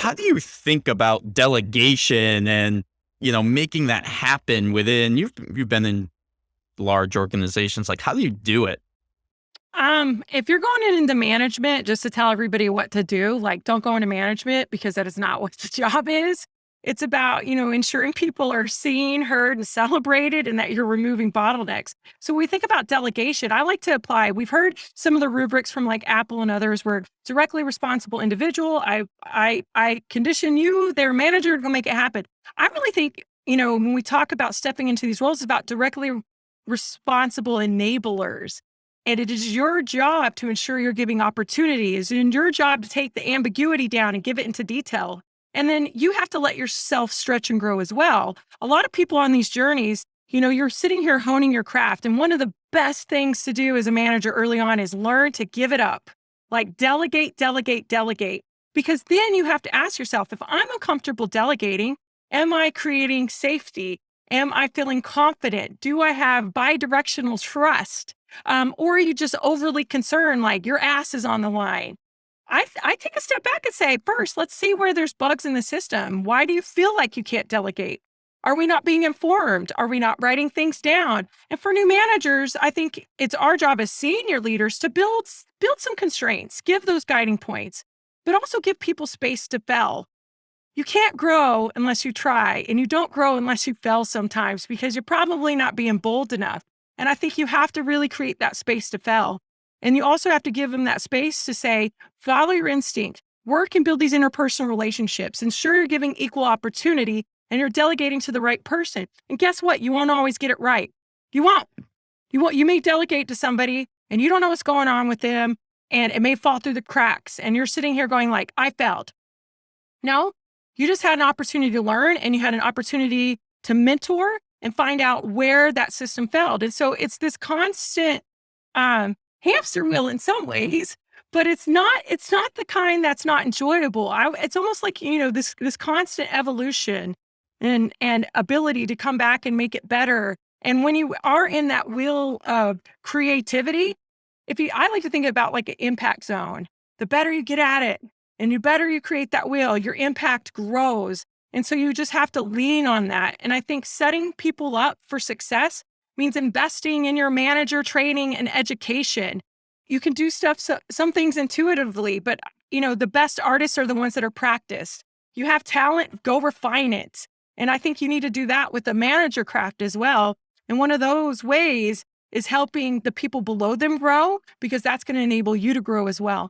how do you think about delegation and, making that happen within you've been in large organizations, like how do you do it? If you're going into management just to tell everybody what to do, like don't go into management because that is not what the job is. It's about, ensuring people are seen, heard, and celebrated and that you're removing bottlenecks. So when we think about delegation, I like to apply. We've heard some of the rubrics from like Apple and others where directly responsible individual. I condition you, their manager, to go make it happen. I really think, when we talk about stepping into these roles, it's about directly responsible enablers, and it is your job to ensure you're giving opportunities and your job to take the ambiguity down and give it into detail. And then you have to let yourself stretch and grow as well. A lot of people on these journeys, you're sitting here honing your craft. And one of the best things to do as a manager early on is learn to give it up. Like delegate, delegate, delegate. Because then you have to ask yourself, if I'm uncomfortable delegating, am I creating safety? Am I feeling confident? Do I have bi-directional trust? Or are you just overly concerned, like your ass is on the line? I take a step back and say, first, let's see where there's bugs in the system. Why do you feel like you can't delegate? Are we not being informed? Are we not writing things down? And for new managers, I think it's our job as senior leaders to build some constraints, give those guiding points, but also give people space to fail. You can't grow unless you try, and you don't grow unless you fail sometimes because you're probably not being bold enough. And I think you have to really create that space to fail. And you also have to give them that space to say, follow your instinct, work and build these interpersonal relationships, ensure you're giving equal opportunity and you're delegating to the right person. And guess what? You won't always get it right. You won't. You may delegate to somebody and you don't know what's going on with them and it may fall through the cracks. And you're sitting here going like, I failed. No, you just had an opportunity to learn and you had an opportunity to mentor and find out where that system failed. And so it's this constant hamster wheel in some ways, but it's not the kind that's not enjoyable. It's almost like, this constant evolution and ability to come back and make it better. And when you are in that wheel of creativity, I like to think about like an impact zone. The better you get at it and the better you create that wheel, your impact grows. And so you just have to lean on that. And I think setting people up for success means investing in your manager training and education. You can do some things intuitively, but the best artists are the ones that are practiced. You have talent, go refine it. And I think you need to do that with the manager craft as well. And one of those ways is helping the people below them grow because that's going to enable you to grow as well.